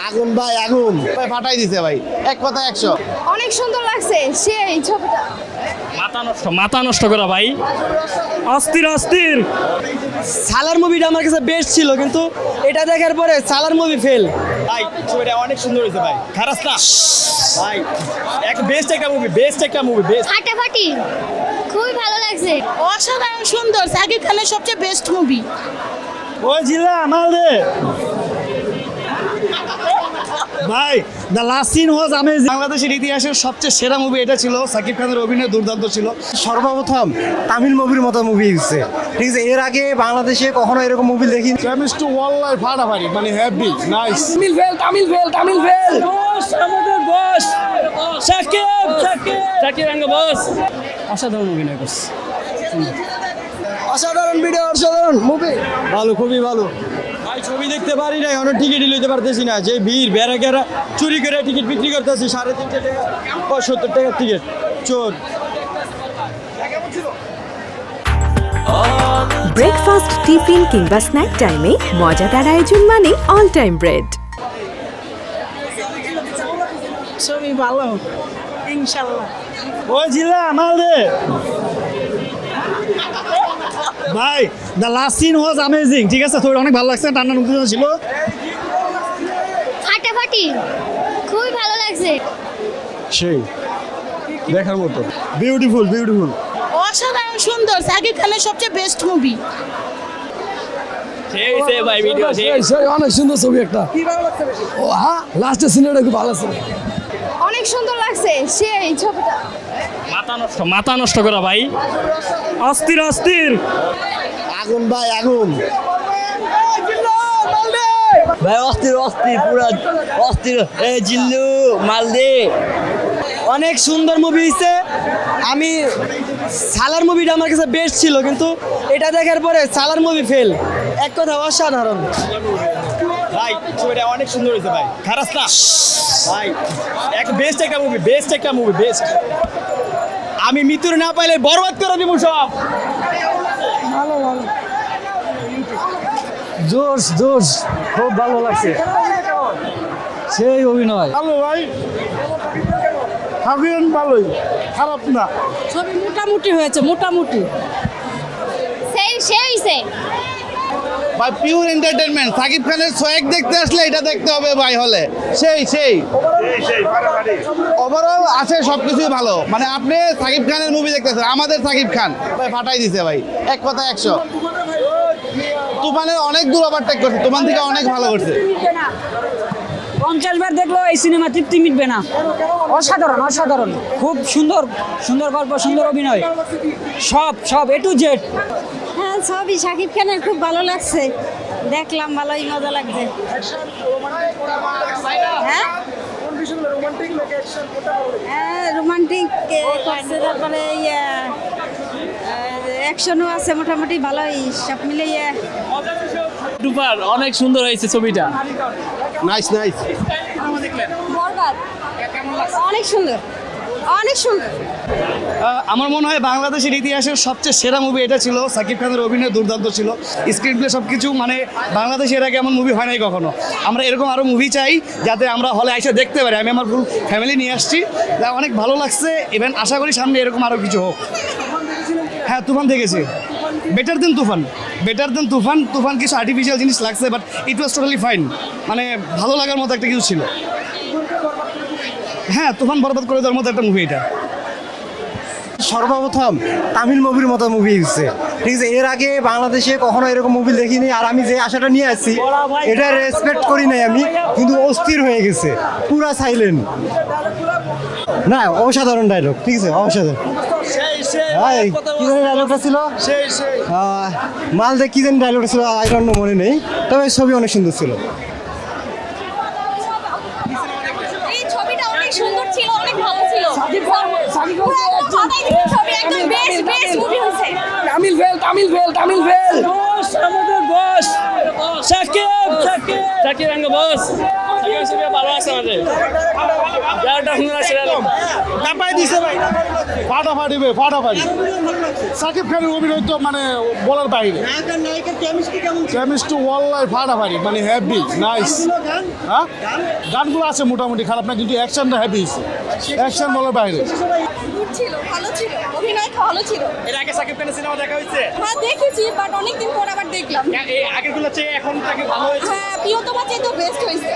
আগুন ভাই আগুন ভাই ফাটাই দিছে ভাই, এক কথা 100। অনেক সুন্দর লাগছে সেই ছবিটা। মাথা নষ্ট করা ভাই, অস্থির অস্থির। সালার মুভিটা আমার কাছে বেস্ট ছিল, কিন্তু এটা দেখার পরে সালার মুভি ফেল। ভাই ছবিটা অনেক সুন্দর হয়েছে ভাই, খারাপ না ভাই, এক বেস্ট একটা মুভি, বেস্ট একটা মুভি, বেস্ট। ফাটাফাটি খুবই ভালো লাগছে। অসাধারণ সুন্দর, সাকিব খানের সবচেয়ে বেস্ট মুভি। ওই জিলা আমাদের ভাই the last scene was amazing. বাংলাদেশের ইতিহাসের সবচেয়ে সেরা মুভি এটা ছিল, সাকিব খানের অভিনয় দুর্দান্ত ছিল। সর্বপ্রথম তামিল মুভির মতো মুভি হচ্ছে, ঠিক আছে? এর আগে বাংলাদেশে কখনো এরকম মুভি দেখিনি। কেমিস্ট্রি ওয়াল্লাহ ফাটাফাটি, মানে হ্যাপি নাইস। তামিল ফেল। বস আমাদের বস সাকিব আঙ্গ বস অসাধারণ অভিনয় করছে। অসাধারণ ভিডিও, অসাধারণ মুভি। ভালো, খুবই ভালো। ভাই ছবি দেখতে পারি না, অনেক টিকিটই লইতে পারতেছি না, যে ভিড় বেড়া চুরি করে টিকিট বিক্রি করতেছি 350 টাকা, 70 টাকার টিকিট চোর। ব্রেকফাস্ট, টিফিন কিংবা স্ন্যাক টাইমে মজাদার আয়োজন মানে অল টাইম ব্রেড। ছবি ভালো ইনশাল্লাহ। ওই জিলা আমাদের ভাই the last scene was amazing, ঠিক আছে? তোর অনেক ভালো লাগছে, টান্না উত্তেজনা ছিল। ফাটাফাটি খুবই ভালো লাগছে। সেই দেখার মতো। Beautiful beautiful. অসাধারণ সুন্দর, সাকিব খানের সবচেয়ে বেস্ট মুভি। সেই ভাই ভিডিও অনেক সুন্দর ছবি একটা। ও হ্যাঁ, লাস্টের সিনেমাটা খুব ভালো ছিল। অনেক সুন্দর লাগছে সেই ছবিটা। মাথা নষ্ট করা ভাই, অস্থির অস্থির। আগুন ভাই আগুন। ভাই অস্থির পুরা অস্থির। এই জিল্লু মাল দে। অনেক সুন্দর মুভি হয়েছে। আমি সালার মুভিটা আমার কাছে বেস্ট ছিল, কিন্তু এটা দেখার পরে সালার মুভি ফেল। এক কথা অসাধারণ ভাই ছবিটা অনেক সুন্দর হয়েছে ভাই, খারাপ না ভাই, এক বেস্ট একটা মুভি, বেস্ট একটা মুভি, বেস্ট। আমি মৃত্যুর না পাইলে বরবাদ করে দিব সব। জোশ খুব ভালো লাগছে, সেই অভিনয়। ভালো ভাই, হাবিয়ান ভালোই, খারাপ না। ছবি মোটামুটি হয়েছে, মোটামুটি। সেই হইছে ভাই পিওর এন্টারটেইনমেন্ট। সাকিব খানের সোয়াগ দেখতে আসলে এটা দেখতে হবে ভাই হলে। সেই ওভারঅল আছে, সবকিছুই ভালো। মানে আপনি সাকিব খানের মুভি দেখতেছেন, আমাদের সাকিব খান ভাই ফাটাই দিছে ভাই, এক কথা 100। তুফানের অনেক দূর ওভারটেক করছে, তুফান থেকে অনেক ভালো করছে। 50 বার দেখলো এই সিনেমা তৃপ্তি মিটবে না। অসাধারণ খুব সুন্দর গল্প, সুন্দর অভিনয়, সব এ টু জেড। হ্যাঁ, ছবি শাকিব খানের খুব ভালো লাগছে, দেখলাম ভালোই মজা লাগছে। হ্যাঁ হ্যাঁ, রোমান্টিক করছে, তারপরে অ্যাকশনও আছে, মোটামুটি ভালোই সব মিলিয়ে। ডুপার অনেক সুন্দর হয়েছে ছবিটা। নাইস বরবাদ অনেক সুন্দর। আমার মনে হয় বাংলাদেশের ইতিহাসের সবচেয়ে সেরা মুভি এটা ছিল, সাকিব খানের অভিনয় দুর্দান্ত ছিল, স্ক্রিন প্লে সব কিছু, মানে বাংলাদেশে এর আগে এমন মুভি হয় নাই কখনো। আমরা এরকম আরও মুভি চাই যাতে আমরা হলে এসে দেখতে পারি। আমি আমার ফুল ফ্যামিলি নিয়ে আসছি, যা অনেক ভালো লাগছে। ইভেন আশা করি সামনে এরকম আরও কিছু হোক। হ্যাঁ, তুফান দেখেছি, বেটার দেন তুফান কিছু আর্টিফিশিয়াল জিনিস লাগছে, but it was totally fine. মানে ভালো লাগার মতো একটা কিছু ছিল। হ্যাঁ, তুফান বরবাদ করে দেওয়ার মতো একটা মুভি এটা। সর্বপ্রথম তামিল মুভির মতো মুভি হচ্ছে, ঠিক আছে? এর আগে বাংলাদেশে কখনো এরকম মুভি দেখিনি। আর আমি যে আশাটা নিয়ে আসছি এটা রেসপেক্ট করি নাই আমি, কিন্তু অস্থির হয়ে গেছে, পুরা সাইলেন্ট। না, অসাধারণ ডায়লগ, ঠিক আছে? অসাধারণ। কি জানি ডায়লগটা ছিল, মাল দেখ কি জানি ডায়লগটা ছিল, আই ডোন্ট নো, মনে নেই। তবে ছবি অনেক সুন্দর ছিল। এই ছবিটা অনেক সুন্দর ছিল, অনেক ভালো ছিল। ছবি একদম বেস্ট মুভি হয়েছে। তামিল ফেল। বস আমাদের বস সাকিব সাকিব সাকিব আঙ্গ বস সাকিব সাকিব ভালো আছে আমাদের যারটা সুন্দর আছে কাপাই দিছে ভাই ফাটাফাটি বে ফাটাফাটি সাকিব খানের অভিনয় তো মানে বলার বাইরে কেমিস্ট্রি ওয়াল্লাই ফাটাফাটি মানে হ্যাপি নাইস হ্যাঁ গানগুলো আছে মোটামুটি খারাপ না কিন্তু অ্যাকশনটা হ্যাপি অ্যাকশন বলার বাইরে গুড ছিল, ভালো ছিল, অভিনয় ভালো ছিল। এর আগে সাকিব খানের সিনেমা দেখা হয়েছে হ্যাঁ দেখেছি, বাট অনেকদিন পর আবার দেখলাম। এই আগেরগুলো চেয়ে এখন তাকে ভালো হয়েছে হ্যাঁ, প্রিয়তমা চেয়ে তো বেস্ট হয়েছে।